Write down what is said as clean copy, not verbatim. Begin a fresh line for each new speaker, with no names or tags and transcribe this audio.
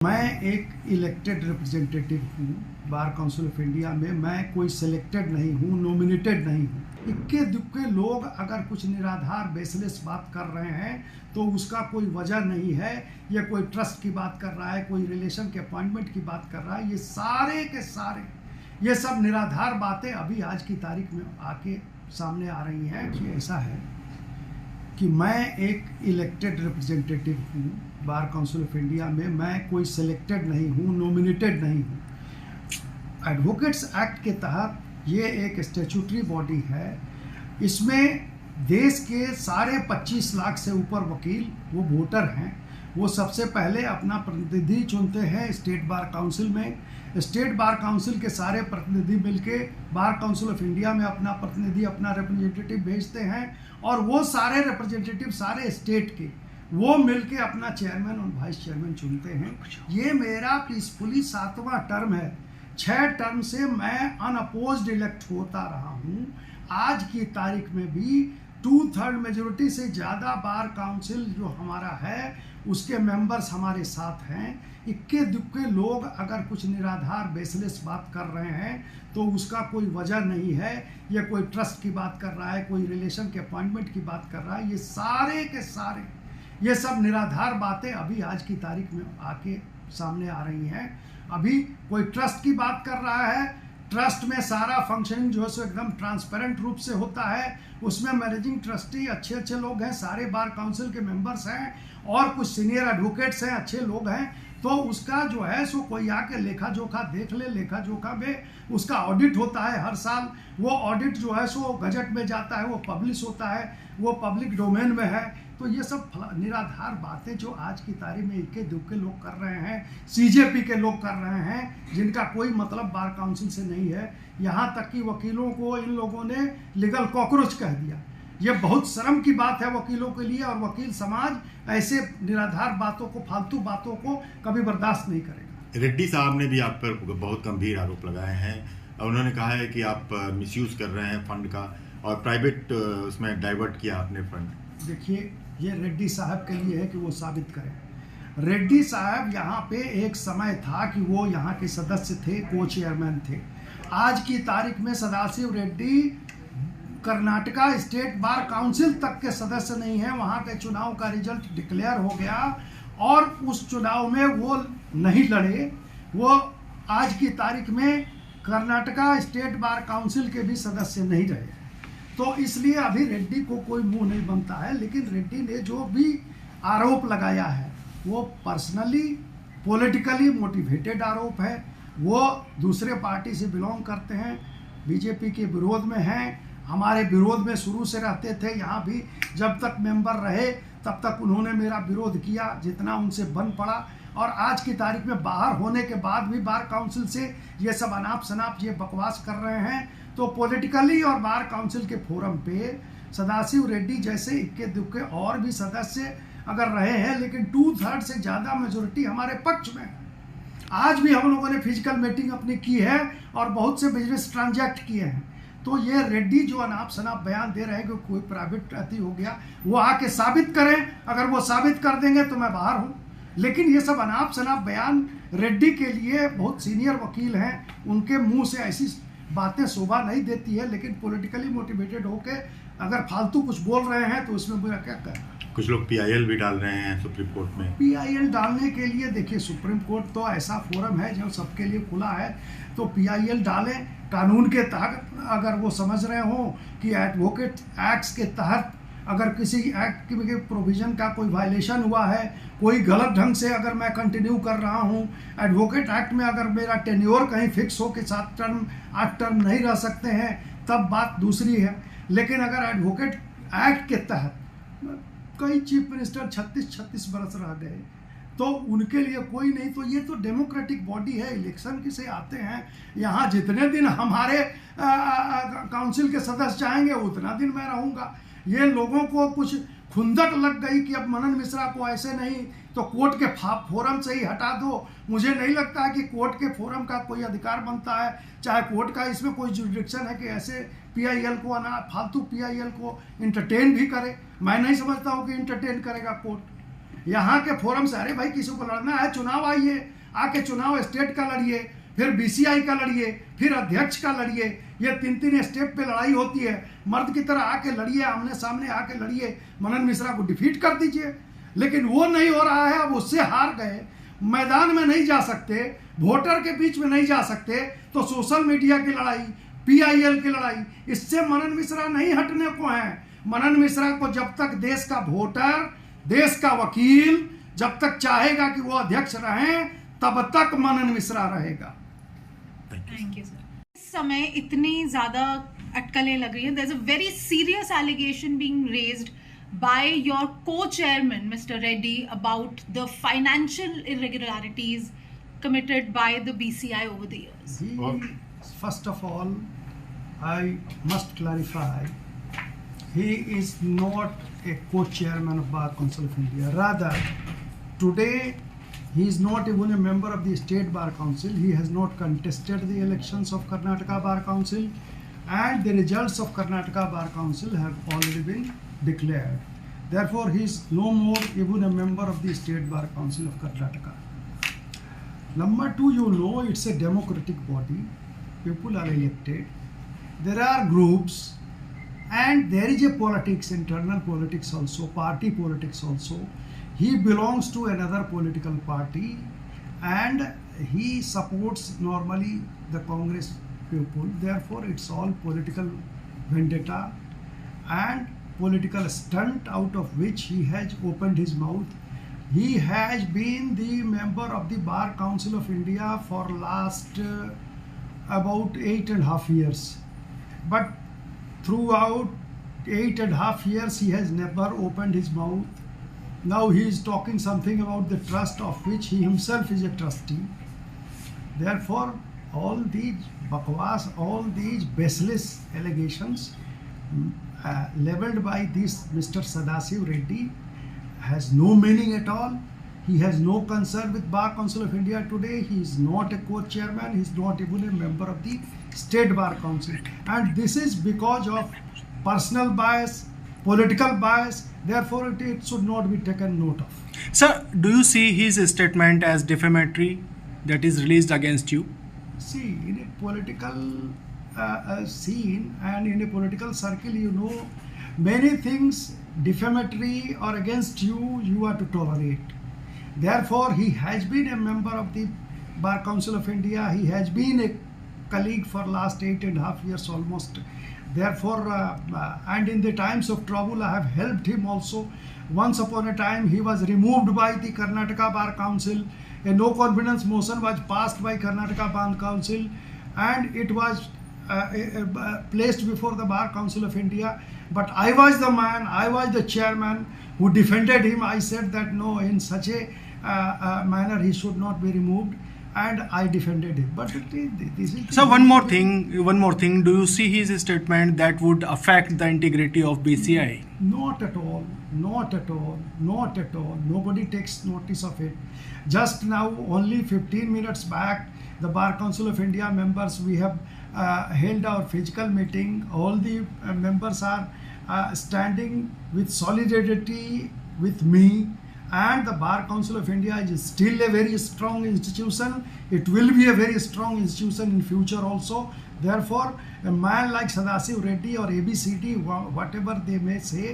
मैं एक elected representative हूँ बार काउंसिल ऑफ इंडिया में। मैं कोई सिलेक्टेड नहीं हूँ, नॉमिनेटेड नहीं हूँ। इक्के दुक्के लोग अगर कुछ निराधार बेसलेस बात कर रहे हैं तो उसका कोई वजह नहीं है। ये कोई ट्रस्ट की बात कर रहा है, कोई रिलेशन के अपॉइंटमेंट की बात कर रहा है, ये सारे के सारे ये सब निराधार बातें अभी आज की तारीख में आके सामने आ रही हैं। कि ऐसा है कि मैं एक इलेक्टेड रिप्रेजेंटेटिव हूँ बार काउंसिल ऑफ इंडिया में। मैं कोई सिलेक्टेड नहीं हूँ, नॉमिनेटेड नहीं हूँ। एडवोकेट्स एक्ट के तहत ये एक स्टैट्यूटरी बॉडी है। इसमें देश के सारे 25 लाख से ऊपर वकील वो वोटर हैं। वो सबसे पहले अपना प्रतिनिधि चुनते हैं स्टेट बार काउंसिल में। स्टेट बार काउंसिल के सारे प्रतिनिधि मिलके बार काउंसिल ऑफ इंडिया में अपना प्रतिनिधि, अपना रिप्रेजेंटेटिव भेजते हैं और वो सारे रिप्रेजेंटेटिव सारे स्टेट के वो मिलके अपना चेयरमैन और वाइस चेयरमैन चुनते हैं। ये मेरा पीसफुली 7वां टर्म है। 6 टर्म से मैं अनअपोज्ड इलेक्ट होता रहा हूँ। आज की तारीख में भी 2/3 मेजोरिटी से ज़्यादा बार काउंसिल जो हमारा है उसके मेंबर्स हमारे साथ हैं। इक्के दुक्के लोग अगर कुछ निराधार बेसलेस बात कर रहे हैं तो उसका कोई वजह नहीं है। ये कोई ट्रस्ट की बात कर रहा है, कोई रिलेशन के अपॉइंटमेंट की बात कर रहा है, ये सारे के सारे ये सब निराधार बातें अभी आज की तारीख में आके सामने आ रही हैं। अभी कोई ट्रस्ट की बात कर रहा है, ट्रस्ट में सारा फंक्शनिंग जो है सो एकदम ट्रांसपेरेंट रूप से होता है। उसमें मैनेजिंग ट्रस्टी अच्छे लोग हैं, सारे बार काउंसिल के मेंबर्स हैं और कुछ सीनियर एडवोकेट्स हैं, अच्छे लोग हैं। तो उसका जो है सो कोई आके लेखा जोखा देख ले। लेखा जोखा में उसका ऑडिट होता है हर साल। वो ऑडिट जो है सो गजट में जाता है, वो पब्लिश होता है, वो पब्लिक डोमेन में है। तो ये सब निराधार बातें जो आज की तारीख में इक्के दुक्के लोग कर रहे हैं, सीजेपी के लोग कर रहे हैं, जिनका कोई मतलब बार काउंसिल से नहीं है। यहाँ तक कि वकीलों को इन लोगों ने लीगल कॉकरोच कह दिया। ये बहुत शर्म की बात है वकीलों के लिए, और वकील समाज ऐसे निराधार बातों को, फालतू बातों को कभी बर्दाश्त नहीं करेगा।
रेड्डी साहब ने भी आप पर बहुत गंभीर आरोप लगाए हैं और उन्होंने कहा है कि आप मिसयूज कर रहे हैं फंड का और प्राइवेट उसमें डाइवर्ट किया आपने फंड।
देखिए, ये रेड्डी साहब के लिए है कि वो साबित करें। रेड्डी साहब यहाँ पे एक समय था कि वो यहाँ के सदस्य थे, को चेयरमैन थे। आज की तारीख में Sadashiv Reddy Karnataka state bar council तक के सदस्य नहीं है। वहाँ के चुनाव का रिजल्ट डिक्लेयर हो गया और उस चुनाव में वो नहीं लड़े। वो आज की तारीख में कर्नाटका स्टेट बार काउंसिल के भी सदस्य नहीं रहे। तो इसलिए अभी रेड्डी को कोई मुंह नहीं बनता है। लेकिन रेड्डी ने जो भी आरोप लगाया है वो पर्सनली पॉलिटिकली मोटिवेटेड आरोप है। वो दूसरे पार्टी से बिलोंग करते हैं, बीजेपी के विरोध में हैं, हमारे विरोध में शुरू से रहते थे। यहाँ भी जब तक मेंबर रहे तब तक उन्होंने मेरा विरोध किया जितना उनसे बन पड़ा। और आज की तारीख में बाहर होने के बाद भी बार काउंसिल से ये सब अनाप शनाप ये बकवास कर रहे हैं। तो पॉलिटिकली और बार काउंसिल के फोरम पे सदाशिव रेड्डी जैसे इक्के दुक्के और भी सदस्य अगर रहे हैं, लेकिन 2/3 से ज़्यादा मेजोरिटी हमारे पक्ष में है। आज भी हम लोगों ने फिजिकल मीटिंग अपनी की है और बहुत से बिजनेस ट्रांजैक्ट किए हैं। तो ये रेड्डी जो अनाप शनाप बयान दे रहे हैं कि कोई प्राइवेट अति हो गया, वो आके साबित करें। अगर वो साबित कर देंगे तो मैं बाहर हूँ। लेकिन ये सब अनाप शनाप बयान रेड्डी के लिए, बहुत सीनियर वकील हैं, उनके मुंह से ऐसी बातें शोभा नहीं देती है। लेकिन पॉलिटिकली मोटिवेटेड होके अगर फालतू कुछ बोल रहे हैं तो उसमें बुरा क्या करें।
कुछ लोग PIL भी डाल रहे हैं सुप्रीम कोर्ट में।
PIL डालने के लिए देखिए, सुप्रीम कोर्ट तो ऐसा फोरम है जो सबके लिए खुला है। तो PIL डालें कानून के तहत। अगर वो समझ रहे हो कि एडवोकेट एक्ट्स के तहत अगर किसी एक्ट के प्रोविज़न का कोई वायलेशन हुआ है, कोई गलत ढंग से अगर मैं कंटिन्यू कर रहा हूँ, एडवोकेट एक्ट में अगर मेरा टेन्योर कहीं फिक्स हो कि 7 टर्म 8 टर्म नहीं रह सकते हैं, तब बात दूसरी है। लेकिन अगर एडवोकेट एक्ट के तहत कई चीफ मिनिस्टर 36 बरस रह गए तो उनके लिए कोई नहीं। तो ये तो डेमोक्रेटिक बॉडी है, इलेक्शन से आते हैं। यहाँ जितने दिन हमारे काउंसिल के सदस्य चाहेंगे उतना दिन मैं रहूँगा। ये लोगों को कुछ खुंदक लग गई कि अब मनन मिश्रा को ऐसे नहीं तो कोर्ट के फोरम से ही हटा दो। मुझे नहीं लगता है कि कोर्ट के फोरम का कोई अधिकार बनता है, चाहे कोर्ट का इसमें कोई जुरिडिक्शन है कि ऐसे PIL को फालतू PIL को इंटरटेन भी करे। मैं नहीं समझता हूँ कि इंटरटेन करेगा कोर्ट। यहाँ के फोरम से, अरे भाई किसी को लड़ना है चुनाव आइए, आके चुनाव स्टेट का लड़िए, फिर बीसीआई का लड़िए, फिर अध्यक्ष का लड़िए। ये 3-3 स्टेप पे लड़ाई होती है। मर्द की तरह आके लड़िए, आमने सामने आके लड़िए, मनन मिश्रा को डिफीट कर दीजिए। लेकिन वो नहीं हो रहा है। अब उससे हार गए, मैदान में नहीं जा सकते, वोटर के बीच में नहीं जा सकते, तो सोशल मीडिया की लड़ाई, पीआईएल की लड़ाई, इससे मनन मिश्रा नहीं हटने को है। मनन मिश्रा को जब तक देश का वोटर, देश का वकील जब तक चाहेगा कि वो अध्यक्ष रहें, तब तक मनन मिश्रा रहेगा।
Thank you sir. इस समय इतनी ज्यादा अटकलें लग रही हैं, there is a very serious allegation being raised by your co-chairman Mr. Reddy about the financial irregularities committed by the BCI over the years.
First of all, I must clarify, he is not a co-chairman of Bar Council of India. Rather, today he is not even a member of the State Bar Council. He has not contested the elections of Karnataka Bar Council, and the results of Karnataka Bar Council have already been declared. Therefore, he is no more even a member of the State Bar Council of Karnataka. Number two, you know, it's a democratic body. People are elected. There are groups, and there is a politics, internal politics also, party politics also. He belongs to another political party, and he supports normally the Congress people. Therefore, it's all political vendetta and political stunt out of which he has opened his mouth. He has been the member of the Bar Council of India for last about 8.5 years. But throughout 8.5 years, he has never opened his mouth. Now he is talking something about the trust of which he himself is a trustee. Therefore, all these bakwas, all these baseless allegations leveled by this Mr. Sadasiv Reddy has no meaning at all. He has no concern with Bar Council of India today. He is not a co-chairman. He is not even a member of the State Bar Council. And this is because of personal bias, political bias. Therefore, it should not be taken note of.
Sir, do you see his statement as defamatory that is released against you?
See, in a political scene and in a political circle, you know, many things defamatory or against you, you are to tolerate. Therefore, he has been a member of the Bar Council of India. He has been a colleague for last 8.5 years almost. Therefore, and in the times of trouble, I have helped him also. Once upon a time, he was removed by the Karnataka Bar Council. A no confidence motion was passed by Karnataka Bar Council, and it was placed before the Bar Council of India. But I was the man, I was the chairman who defended him. I said that no, in such a manner he should not be removed, and I defended him. But this is...
So one more thing. Do you see his statement that would affect the integrity of BCI?
Not at all. Not at all. Not at all. Nobody takes notice of it. Just now, only 15 minutes back, the Bar Council of India members, we have held our physical meeting. All the members are standing with solidarity with me, and the Bar Council of India is still a very strong institution. It will be a very strong institution in future also. Therefore, a man like Sadasiv Reddy or ABCD, whatever they may say,